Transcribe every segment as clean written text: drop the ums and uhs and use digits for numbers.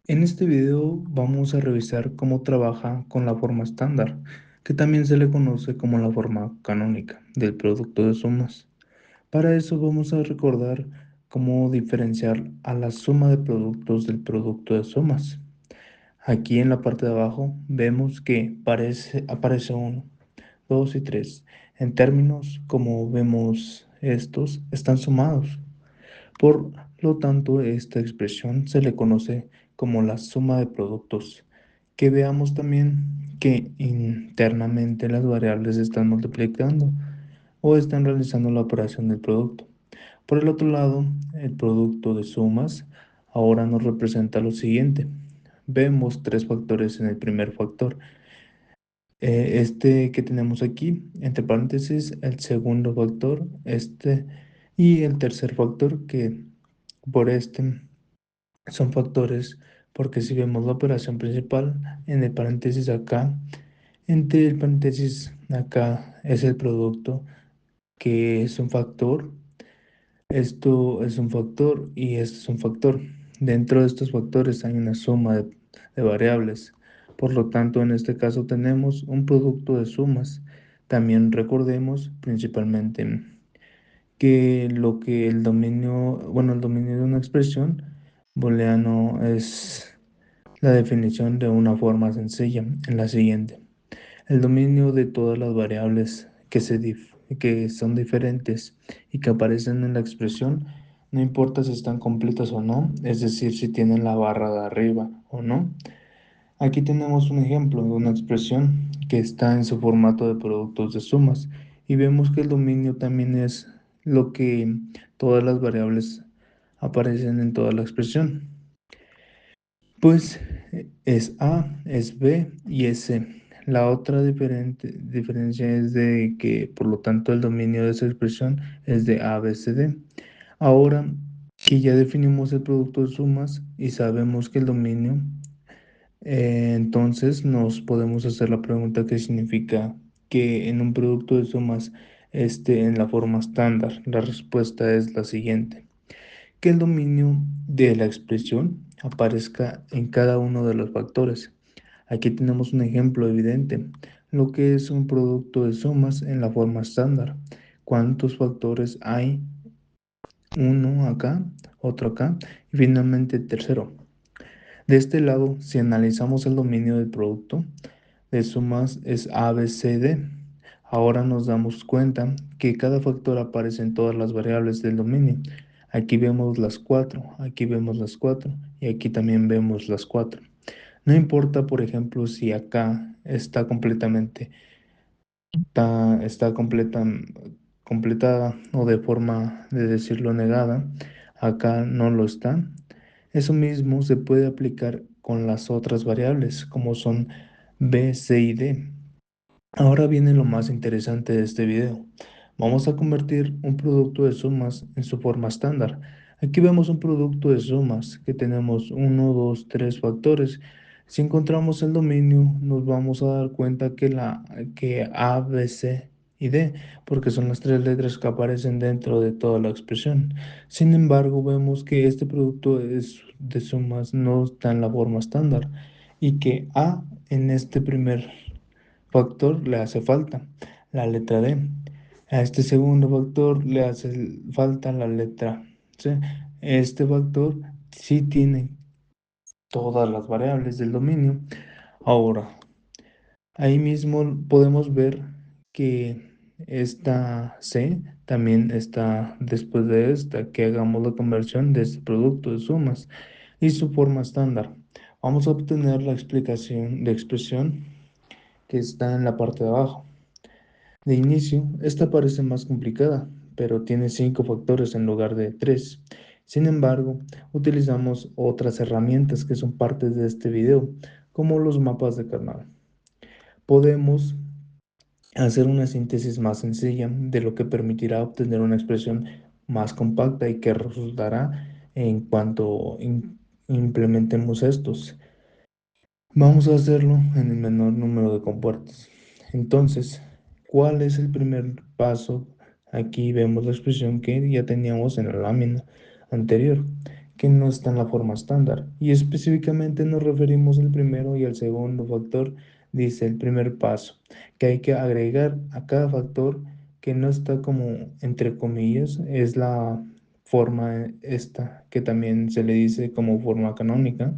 En este video vamos a revisar cómo trabaja con la forma estándar, que también se le conoce como la forma canónica del producto de sumas. Para eso vamos a recordar cómo diferenciar a la suma de productos del producto de sumas. Aquí en la parte de abajo vemos que aparece 1, 2 y 3. En términos como vemos estos están sumados. Por lo tanto, esta expresión se le conoce como la suma de productos. Que veamos también que internamente las variables están multiplicando o están realizando la operación del producto. Por el otro lado, el producto de sumas ahora nos representa lo siguiente. Vemos tres factores en el primer factor. Este que tenemos aquí, entre paréntesis, el segundo factor, y el tercer factor que por este son factores, porque si vemos la operación principal en el paréntesis acá, entre el paréntesis acá es el producto, que es un factor, esto es un factor y esto es un factor. Dentro de estos factores hay una suma de variables. Por lo tanto, en este caso tenemos un producto de sumas. También recordemos principalmente que lo que el dominio, bueno, el dominio de una expresión booleano es la definición de una forma sencilla en la siguiente. El dominio de todas las variables que son diferentes y que aparecen en la expresión, no importa si están completas o no, es decir, si tienen la barra de arriba o no. Aquí tenemos un ejemplo de una expresión que está en su formato de productos de sumas y vemos que el dominio también es lo que todas las variables aparecen en toda la expresión. Pues es A, es B y es C. La otra diferencia es de que, por lo tanto, el dominio de esa expresión es de A, B, C, D. Ahora que ya definimos el producto de sumas y sabemos que el dominio, entonces nos podemos hacer la pregunta qué significa que en un producto de sumas esté en la forma estándar. La respuesta es la siguiente: que el dominio de la expresión aparezca en cada uno de los factores. Aquí tenemos un ejemplo evidente, lo que es un producto de sumas en la forma estándar. ¿Cuántos factores hay? Uno acá, otro acá y finalmente el tercero. De este lado, si analizamos el dominio del producto de sumas es A, B, C, D. Ahora nos damos cuenta que cada factor aparece en todas las variables del dominio. Aquí vemos las cuatro, aquí vemos las cuatro y aquí también vemos las cuatro. No importa, por ejemplo, si acá está completada o de forma de decirlo negada, acá no lo está. Eso mismo se puede aplicar con las otras variables, como son B, C y D. Ahora viene lo más interesante de este video. Vamos a convertir un producto de sumas en su forma estándar. Aquí vemos un producto de sumas que tenemos uno, 2, 3 factores. Si encontramos el dominio, nos vamos a dar cuenta que A, B, C y D, porque son las tres letras que aparecen dentro de toda la expresión. Sin embargo, vemos que este producto de sumas no está en la forma estándar y que A en este primer factor le hace falta la letra D. A este segundo factor le hace falta la letra C. Este factor sí tiene todas las variables del dominio. Ahora, ahí mismo podemos ver que esta C también está después de esta, que hagamos la conversión de este producto de sumas y su forma estándar. Vamos a obtener la explicación de expresión que está en la parte de abajo. De inicio, esta parece más complicada, pero tiene 5 factores en lugar de 3. Sin embargo, utilizamos otras herramientas que son partes de este video, como los mapas de canal. Podemos hacer una síntesis más sencilla de lo que permitirá obtener una expresión más compacta y que resultará en cuanto implementemos estos. Vamos a hacerlo en el menor número de compuertas. Entonces, ¿cuál es el primer paso? Aquí vemos la expresión que ya teníamos en la lámina anterior, que no está en la forma estándar. Y específicamente nos referimos al primero y al segundo factor. Dice el primer paso, que hay que agregar a cada factor que no está como entre comillas, es la forma esta, que también se le dice como forma canónica,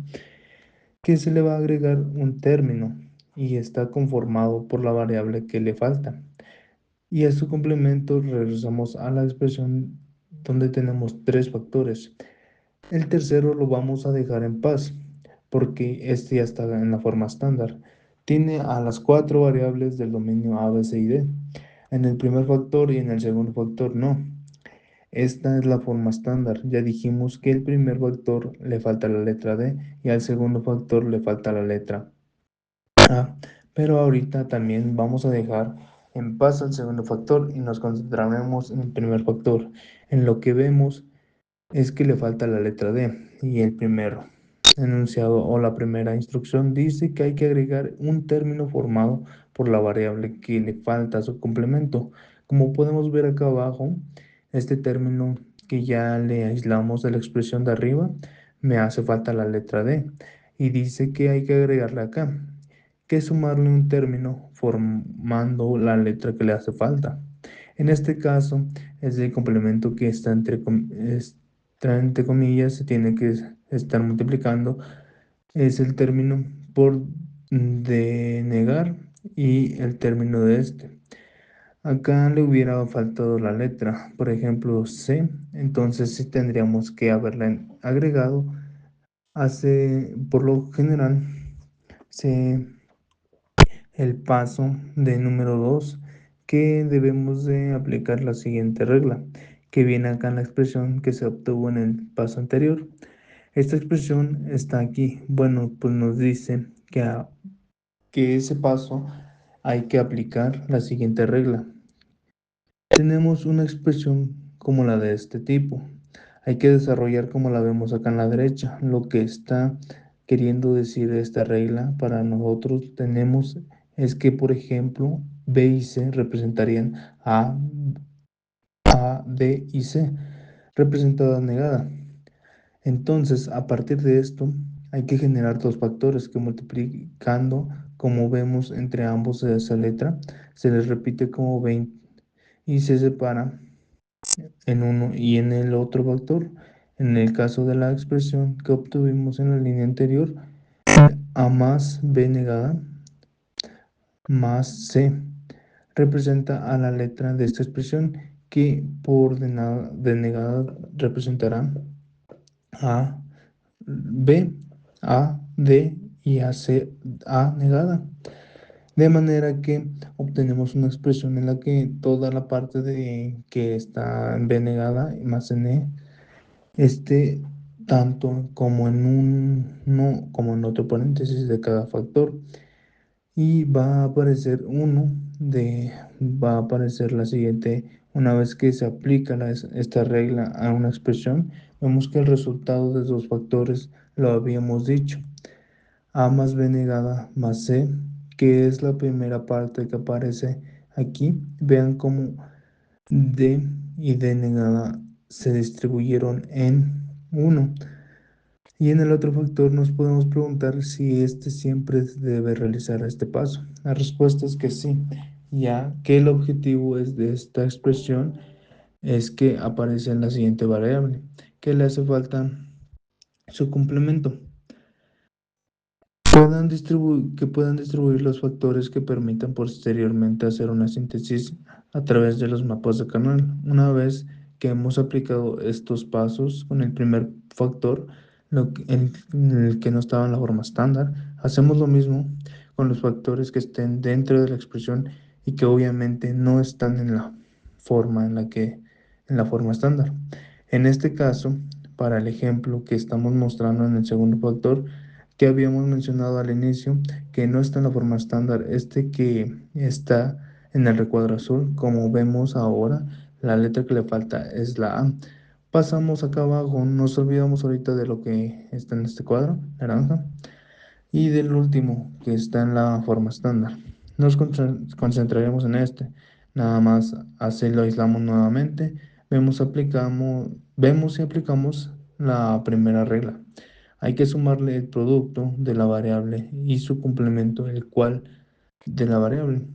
que se le va a agregar un término y está conformado por la variable que le falta. Y a su complemento regresamos a la expresión donde tenemos tres factores. El tercero lo vamos a dejar en paz, porque este ya está en la forma estándar. Tiene a las cuatro variables del dominio A, B, C y D. En el primer factor y en el segundo factor no. Esta es la forma estándar. Ya dijimos que el primer factor le falta la letra D y al segundo factor le falta la letra A. Pero ahorita también vamos a dejar en paz al segundo factor y nos concentraremos en el primer factor. En lo que vemos es que le falta la letra D y el primer enunciado o la primera instrucción dice que hay que agregar un término formado por la variable que le falta a su complemento. Como podemos ver acá abajo, este término que ya le aislamos de la expresión de arriba, me hace falta la letra D y dice que hay que agregarle acá, que sumarle un término formando la letra que le hace falta. En este caso, es el complemento que está entre comillas, se tiene que estar multiplicando, es el término por denegar y el término de este. Acá le hubiera faltado la letra, por ejemplo, C, entonces sí tendríamos que haberla agregado. Por lo general, se el paso de número 2 que debemos de aplicar la siguiente regla que viene acá en la expresión que se obtuvo en el paso anterior. Esta expresión está aquí. Bueno, pues nos dice que ese paso hay que aplicar la siguiente regla. Tenemos una expresión como la de este tipo. Hay que desarrollar como la vemos acá en la derecha. Lo que está queriendo decir esta regla para nosotros tenemos es que, por ejemplo, B y C representarían A, D y C, representadas negada. Entonces, a partir de esto, hay que generar dos factores que multiplicando, como vemos entre ambos de esa letra, se les repite como 20 y se separa en uno y en el otro factor. En el caso de la expresión que obtuvimos en la línea anterior, A más B negada más C representa a la letra de esta expresión que por denegada representará A, B, A, D y A, C, A negada. De manera que obtenemos una expresión en la que toda la parte de que está en B negada más en E esté tanto como en uno como en otro paréntesis de cada factor. Y va a aparecer va a aparecer la siguiente, una vez que se aplica esta regla a una expresión, vemos que el resultado de dos factores lo habíamos dicho. A más B negada más C, que es la primera parte que aparece aquí. Vean cómo D y D negada se distribuyeron en uno. Y en el otro factor nos podemos preguntar si este siempre debe realizar este paso. La respuesta es que sí, ya que el objetivo es de esta expresión es que aparece en la siguiente variable, que le hace falta su complemento. Que puedan distribuir los factores que permitan posteriormente hacer una síntesis a través de los mapas de canal. Una vez que hemos aplicado estos pasos con el primer factor, en el que no estaba en la forma estándar, hacemos lo mismo con los factores que estén dentro de la expresión y que obviamente no están en la forma en la forma estándar. En este caso, para el ejemplo que estamos mostrando en el segundo factor, que habíamos mencionado al inicio, que no está en la forma estándar, este que está en el recuadro azul, como vemos ahora, la letra que le falta es la A. Pasamos acá abajo, nos olvidamos ahorita de lo que está en este cuadro, naranja, y del último, que está en la forma estándar. Nos concentraremos en este, nada más así lo aislamos nuevamente, vemos y aplicamos la primera regla. Hay que sumarle el producto de la variable y su complemento, el cual de la variable,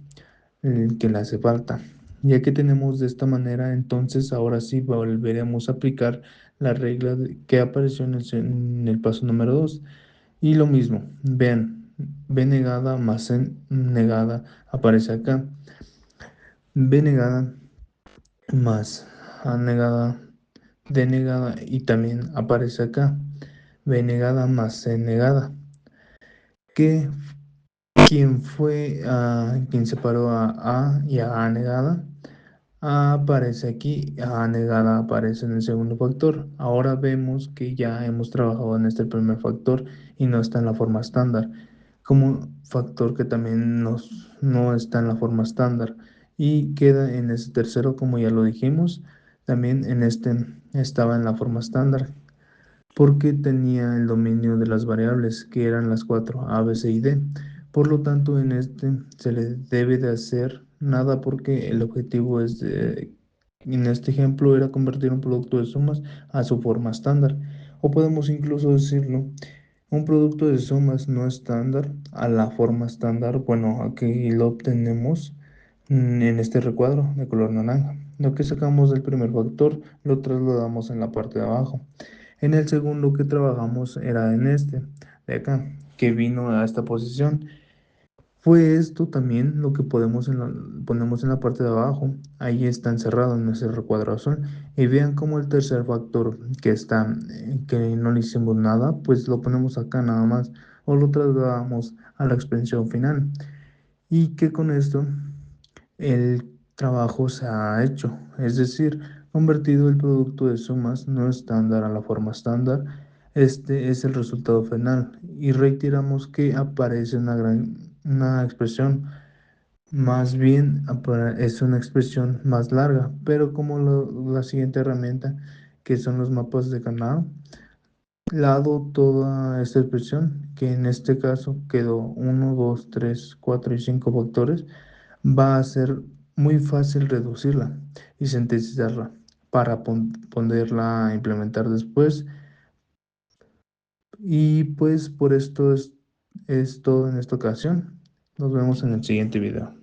el que le hace falta. Ya que tenemos de esta manera, entonces ahora sí volveremos a aplicar la regla que apareció en el paso número 2. Y lo mismo, vean, B negada más C negada aparece acá. B negada más A negada, D negada y también aparece acá. B negada más C negada. Que quien fue quien separó a A y a negada. A aparece aquí, A negada aparece en el segundo factor. Ahora vemos que ya hemos trabajado en este primer factor y no está en la forma estándar, como factor que también no está en la forma estándar y queda en ese tercero, como ya lo dijimos, también en este estaba en la forma estándar porque tenía el dominio de las variables, que eran las cuatro A, B, C y D. Por lo tanto, en este se le debe de hacer nada porque el objetivo en este ejemplo era convertir un producto de sumas a su forma estándar. O podemos incluso decirlo, un producto de sumas no estándar a la forma estándar. Bueno, aquí lo obtenemos en este recuadro de color naranja. Lo que sacamos del primer factor lo trasladamos en la parte de abajo. En el segundo que trabajamos era en este de acá, que vino a esta posición. Fue esto también lo que ponemos en la parte de abajo. Ahí está encerrado en ese recuadro azul. Y vean cómo el tercer factor que no le hicimos nada, pues lo ponemos acá nada más. O lo trasladamos a la expresión final. Y que con esto el trabajo se ha hecho, es decir, convertido el producto de sumas no estándar a la forma estándar. Este es el resultado final y reiteramos que aparece una expresión, más bien es una expresión más larga, pero como la siguiente herramienta que son los mapas de Kanao, lado toda esta expresión, que en este caso quedó uno 2 3 4 y 5 factores, va a ser muy fácil reducirla y sintetizarla para poderla implementar después. Y pues por esto es todo en esta ocasión. Nos vemos en el siguiente video.